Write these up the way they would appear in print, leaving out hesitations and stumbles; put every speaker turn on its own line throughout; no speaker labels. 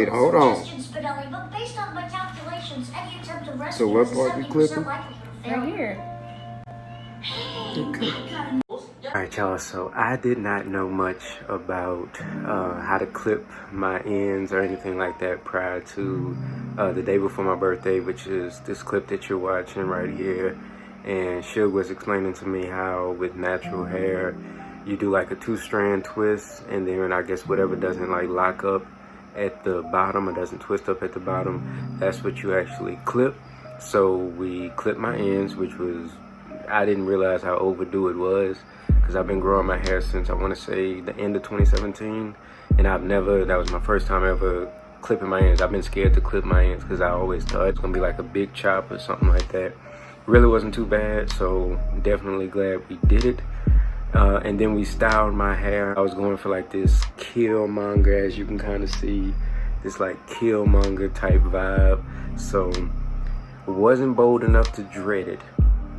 Wait, hold on. So what part we clipping?
Right here.
Okay. Alright y'all, so I did not know much about how to clip my ends or anything like that prior to the day before my birthday, which is this clip that you're watching right here. And Suge was explaining to me how with natural hair you do like a 2-strand twist, and then I guess whatever doesn't like lock up at the bottom or doesn't twist up at the bottom, that's what you actually clip. So we clipped my ends, which was, I didn't realize how overdue it was, because I've been growing my hair since I want to say the end of 2017, and that was my first time ever clipping my ends. I've been scared to clip my ends because I always thought it's gonna be like a big chop or something like that. Really wasn't too bad, so definitely glad we did it. And then we styled my hair. I was going for like this Killmonger, as you can kind of see, this like Killmonger type vibe. So wasn't bold enough to dread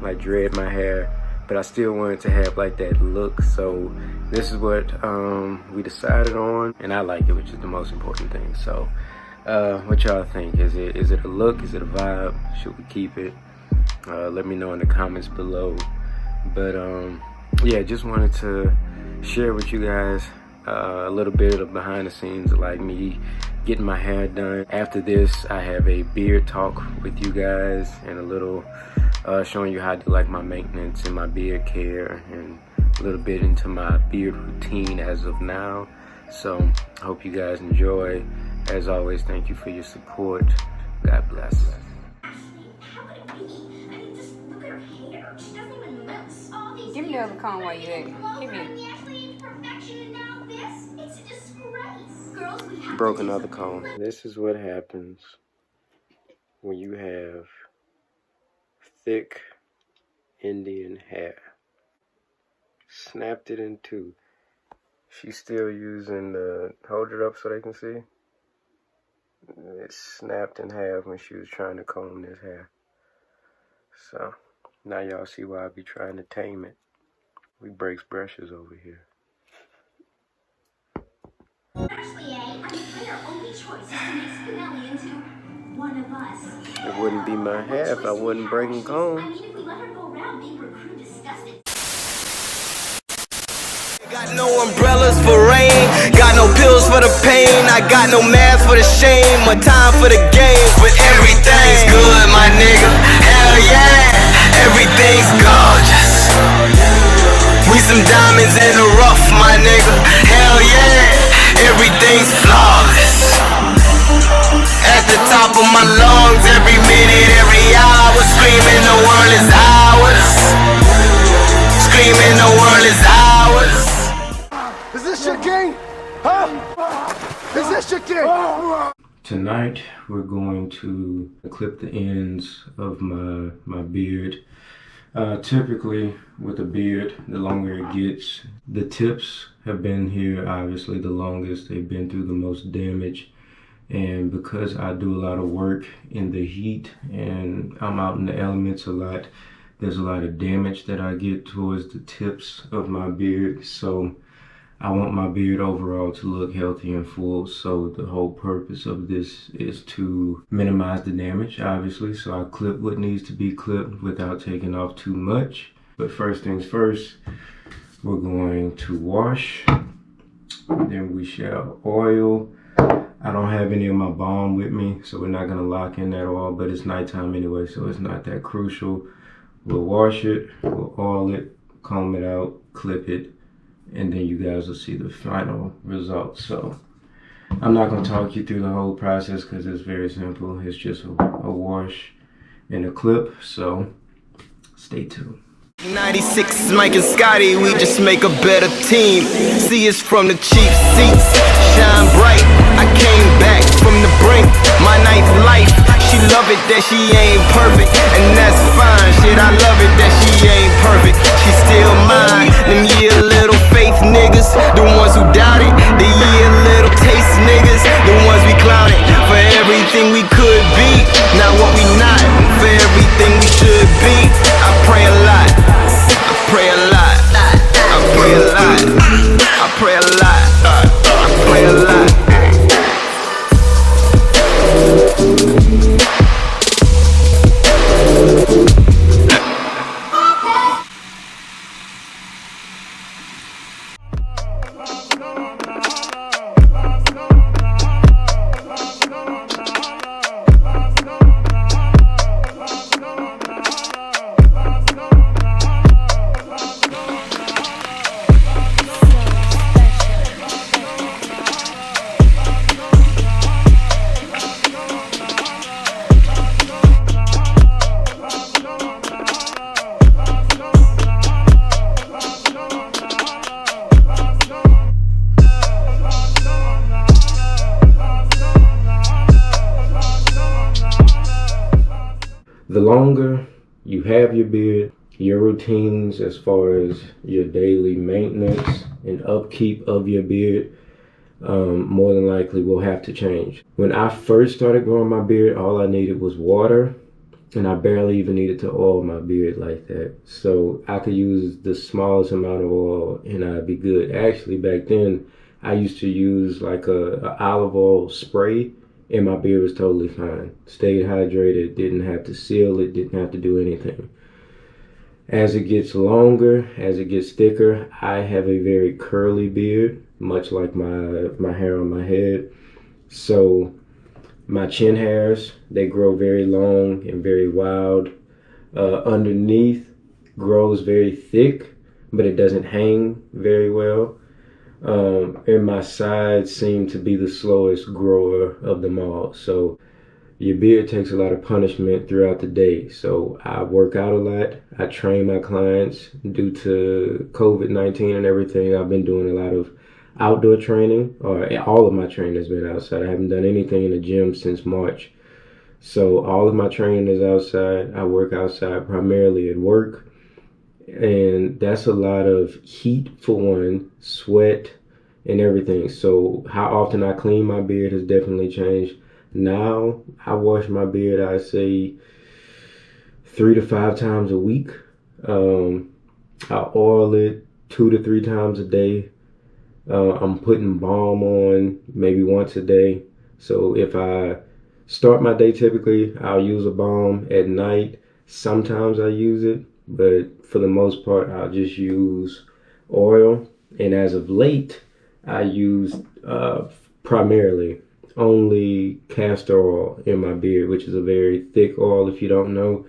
my hair, but I still wanted to have like that look. So this is what we decided on, and I like it, which is the most important thing. So what y'all think? Is it a look? Is it a vibe? Should we keep it? Let me know in the comments below. But yeah, just wanted to share with you guys a little bit of behind the scenes of like me getting my hair done. After this, I have a beard talk with you guys and a little showing you how I do like my maintenance and my beard care and a little bit into my beard routine as of now. So I hope you guys enjoy. As always, thank you for your support. God bless.
Give me the other comb while you're at it. Give me it.
Broke another comb. This is what happens when you have thick Indian hair. Snapped it in two. She's still using the, hold it up so they can see. It snapped in half when she was trying to comb this hair. So now y'all see why I be trying to tame it. We breaks brushes over here.
Actually, our only choice is to make Spinelli into one of us.
It wouldn't be my hair if I wasn't breaking comb.
I mean, if we let her go around being her crew disgusting.
Got no umbrellas for rain, got no pills for the pain, I got no mask for the shame, or time for the game, but everything's good, my nigga, hell yeah, everything's gorgeous, we some diamonds in the rough, my nigga, hell yeah, everything's flawless, at the top of my lungs, every minute, every hour, screaming the world is ours, screaming the world is ours.
Is this your king? Huh? Is this your king?
Tonight we're going to clip the ends of my beard. Typically with a beard, the longer it gets, the tips have been here obviously the longest. They've been through the most damage, and because I do a lot of work in the heat and I'm out in the elements a lot, there's a lot of damage that I get towards the tips of my beard. So I want my beard overall to look healthy and full. So the whole purpose of this is to minimize the damage, obviously. So I clip what needs to be clipped without taking off too much. But first things first, we're going to wash. Then we shall oil. I don't have any of my balm with me, so we're not gonna lock in at all, but it's nighttime anyway, so it's not that crucial. We'll wash it, we'll oil it, comb it out, clip it, and then you guys will see the final result. So I'm not going to talk you through the whole process because it's very simple. It's just a wash and a clip, so stay tuned.
96, Mike and Scotty, we just make a better team. See us from the cheap seats, shine bright. I came back from the brink, my ninth life. She love it that she ain't perfect, and that's fine. Shit, I love it that she ain't perfect. She still mine. Them year little faith niggas, the ones who doubt it. The year little taste niggas, the ones we clouded. For everything we could be, not what we not. For everything we should be, I pray a lot. I pray a lot. I pray a lot. I pray a lot. I pray a lot.
longer you have your beard, your routines as far as your daily maintenance and upkeep of your beard more than likely will have to change. When I first started growing my beard, all I needed was water, and I barely even needed to oil my beard like that. So I could use the smallest amount of oil and I'd be good. Actually, back then, I used to use like a olive oil spray, and my beard was totally fine. Stayed hydrated, didn't have to seal it, didn't have to do anything. As it gets longer, as it gets thicker, I have a very curly beard, much like my hair on my head. So my chin hairs, they grow very long and very wild. Underneath grows very thick, but it doesn't hang very well. And my sides seem to be the slowest grower of them all. So your beard takes a lot of punishment throughout the day. So I work out a lot. I train my clients. Due to COVID-19 and everything, I've been doing a lot of outdoor training, or all of my training has been outside. I haven't done anything in the gym since March. So all of my training is outside. I work outside primarily at work. And that's a lot of heat for one, sweat, and everything. So how often I clean my beard has definitely changed. Now I wash my beard, I say 3 to 5 times a week. I oil it 2 to 3 times a day. I'm putting balm on maybe once a day. So if I start my day, typically I'll use a balm. At night, sometimes I use it, but for the most part, I'll just use oil. And as of late, I use primarily only castor oil in my beard, which is a very thick oil. If you don't know,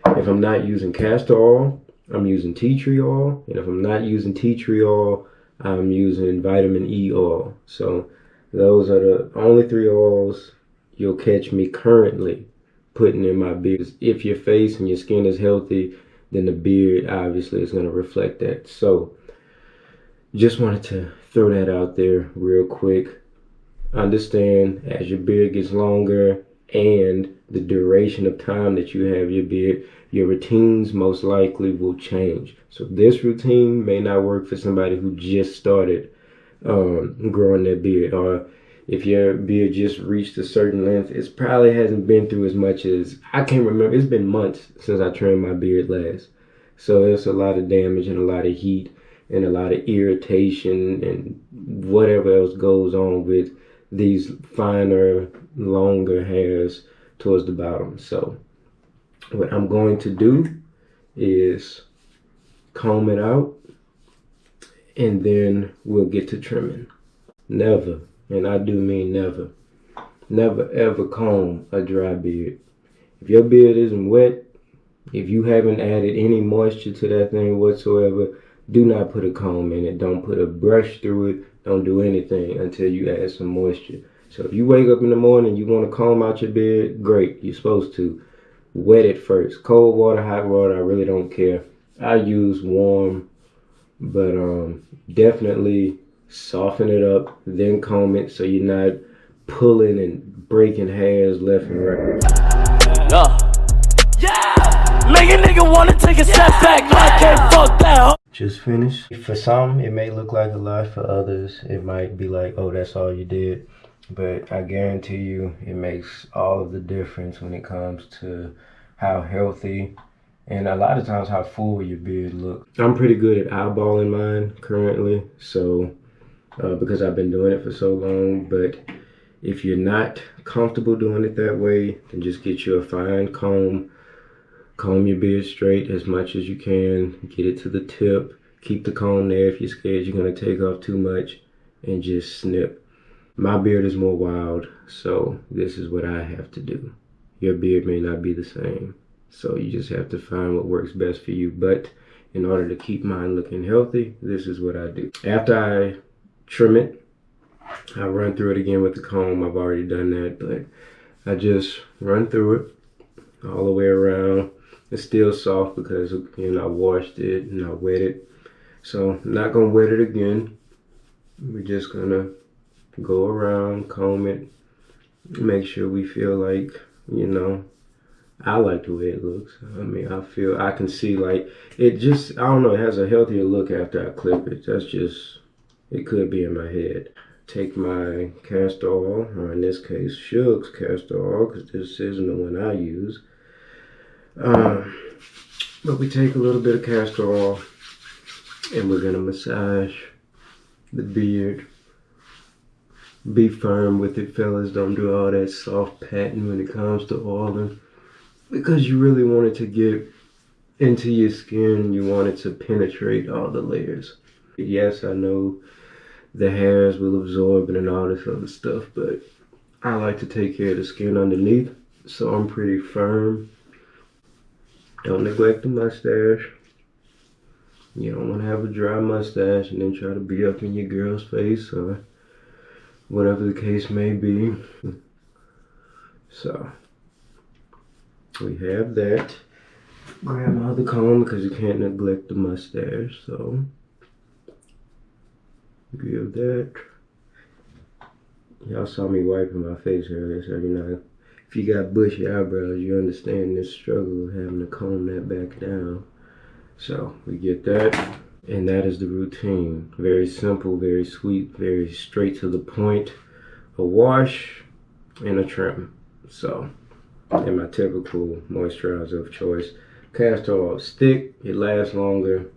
if I'm not using castor oil, I'm using tea tree oil. And if I'm not using tea tree oil, I'm using vitamin E oil. So those are the only 3 oils you'll catch me currently putting in my beard. If your face and your skin is healthy, then the beard obviously is going to reflect that. So just wanted to throw that out there real quick. Understand, as your beard gets longer and the duration of time that you have your beard, your routines most likely will change. So this routine may not work for somebody who just started growing their beard, or if your beard just reached a certain length, it probably hasn't been through as much as, I can't remember, it's been months since I trimmed my beard last. So it's a lot of damage and a lot of heat and a lot of irritation and whatever else goes on with these finer, longer hairs towards the bottom. So what I'm going to do is comb it out, and then we'll get to trimming. Never, and I do mean never, never ever comb a dry beard. If your beard isn't wet, if you haven't added any moisture to that thing whatsoever, do not put a comb in it. Don't put a brush through it. Don't do anything until you add some moisture. So if you wake up in the morning and you want to comb out your beard, great, you're supposed to. Wet it first. Cold water, hot water, I really don't care. I use warm, but definitely soften it up, then comb it so you're not pulling and breaking hairs left and right.
Yeah! Make a nigga wanna take a step back, I can't fuck that.
Just finished. For some, it may look like a lot. For others, it might be like, oh, that's all you did. But I guarantee you, it makes all of the difference when it comes to how healthy and a lot of times how full your beard looks. I'm pretty good at eyeballing mine currently, so because I've been doing it for so long. But if you're not comfortable doing it that way, then just get you a fine comb. Comb your beard straight as much as you can. Get it to the tip. Keep the comb there if you're scared you're going to take off too much, and just snip. My beard is more wild, so this is what I have to do. Your beard may not be the same, so you just have to find what works best for you. But in order to keep mine looking healthy, this is what I do. After I trim it, I run through it again with the comb. I've already done that, but I just run through it all the way around. It's still soft because, you know, I washed it and I wet it. So I'm not gonna wet it again. We're just gonna go around, comb it, make sure we feel like, you know, I like the way it looks. I mean, I can see like, it just, I don't know, it has a healthier look after I clip it. That's just, it could be in my head. Take my castor oil, or in this case, Suge's castor oil, because this isn't the one I use. But we take a little bit of castor oil, and we're gonna massage the beard. Be firm with it, fellas. Don't do all that soft patting when it comes to oiling, because you really want it to get into your skin. You want it to penetrate all the layers. Yes, I know the hairs will absorb it and all this other stuff, but I like to take care of the skin underneath, so I'm pretty firm. Don't neglect the mustache. You don't want to have a dry mustache and then try to be up in your girl's face or whatever the case may be. So we have that. Grab my other comb because you can't neglect the mustache. So give that. Y'all saw me wiping my face earlier, so you know, if you got bushy eyebrows, you understand this struggle of having to comb that back down. So we get that, and that is the routine. Very simple, very sweet, very straight to the point. A wash and a trim. So, and my typical moisturizer of choice. Castor oil stick, it lasts longer.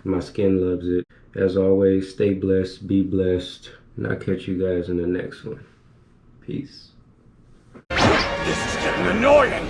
My skin loves it. As always, stay blessed, be blessed, and I'll catch you guys in the next one. Peace.
This is getting annoying.